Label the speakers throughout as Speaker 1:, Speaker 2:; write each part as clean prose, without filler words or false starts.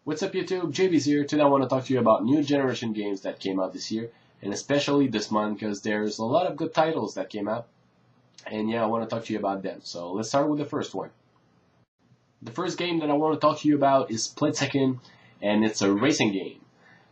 Speaker 1: What's up YouTube, JB's here. Today I want to talk to you about new generation games that came out this year, and especially this month because there's a lot of good titles that came out, and yeah, I want to talk to you about them. So let's start with the first one. The first game that I want to talk to you about is Split Second, and it's a racing game.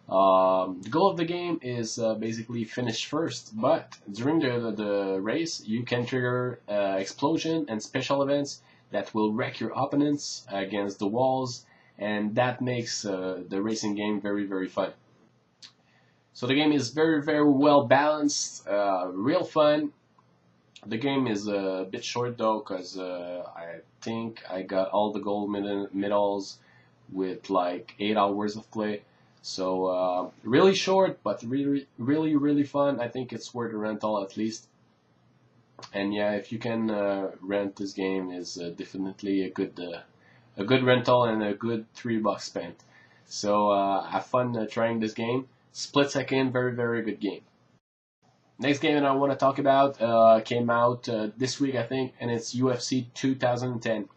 Speaker 1: The goal of the game is basically finish first, but during the race you can trigger explosion and special events that will wreck your opponents against the walls, and that makes the racing game very fun. So the game is very well balanced, real fun. The game is a bit short though, because I think I got all the gold medals with like 8 hours of play. So really short, but really fun. I think it's worth a rental at least. And yeah, if you can rent this game, is definitely a good rental and a good $3 spent. So have fun trying this game. Split Second, very good game. Next game that I want to talk about came out this week, I think, and it's UFC 2010.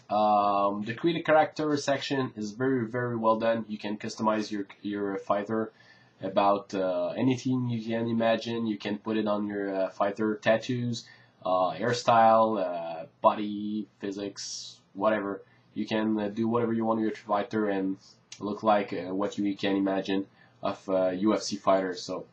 Speaker 1: The create character section is very well done. You can customize your fighter about anything you can imagine. You can put it on your fighter: tattoos, hairstyle, body, physics, whatever. You can do whatever you want with your fighter and look like what you can imagine of UFC fighters. So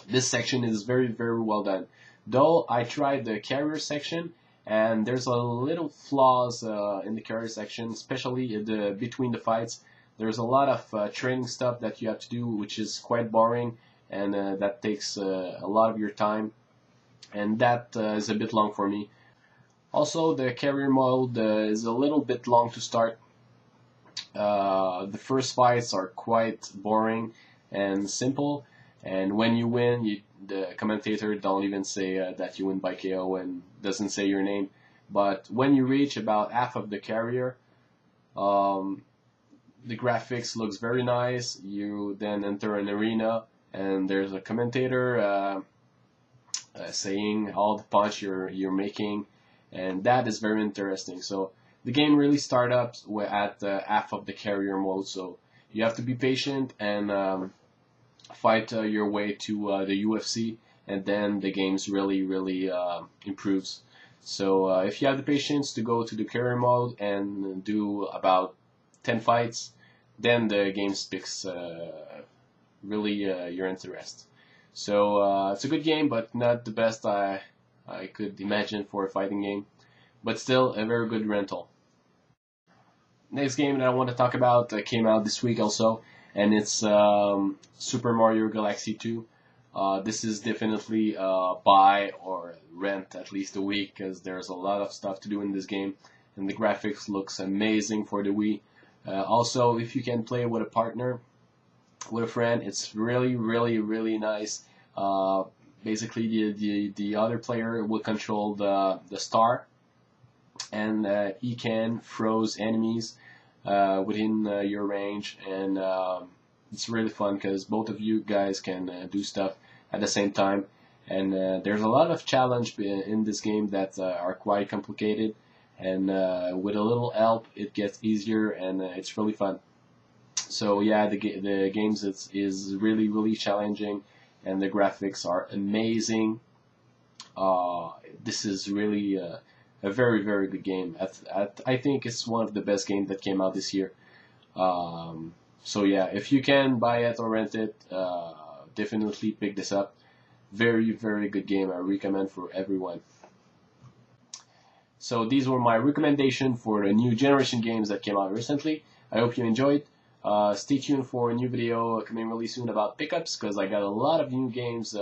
Speaker 1: this section is very well done. Though I tried the carrier section, and there's a little flaws in the carrier section, especially between the fights. There's a lot of training stuff that you have to do, which is quite boring, and that takes a lot of your time, and that is a bit long for me. Also, the carrier mode is a little bit long to start. The first fights are quite boring and simple, and when you win, the commentator don't even say that you win by KO and doesn't say your name. But when you reach about half of the carrier, the graphics looks very nice. You then enter an arena, and there's a commentator saying all the punch you're making, and that is very interesting. So the game really starts up at half of the carrier mode, so you have to be patient and fight your way to the UFC, and then the game's really improves. So if you have the patience to go to the carrier mode and do about 10 fights, then the game speaks really your interest. So it's a good game, but not the best I could imagine for a fighting game, but still a very good rental. Next game that I want to talk about came out this week also, and it's Super Mario Galaxy 2. This is definitely buy or rent at least a week, because there's a lot of stuff to do in this game, and the graphics looks amazing for the Wii. Also, if you can play with a partner, with a friend, it's really nice. Basically, the other player will control the star, and he can froze enemies within your range, and it's really fun because both of you guys can do stuff at the same time. And there's a lot of challenge in this game that are quite complicated, and with a little help it gets easier, and it's really fun. So yeah, the games is really challenging, and the graphics are amazing. This is really a very good game. I think it's one of the best games that came out this year. So yeah, if you can buy it or rent it, definitely pick this up. Very good game. I recommend for everyone. So these were my recommendations for the new generation games that came out recently. I hope you enjoyed. Stay tuned for a new video coming really soon about pickups, because I got a lot of new games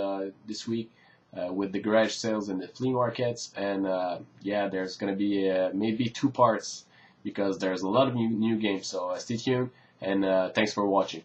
Speaker 1: this week with the garage sales and the flea markets, and yeah, there's gonna be maybe 2 parts because there's a lot of new games. So stay tuned, and thanks for watching.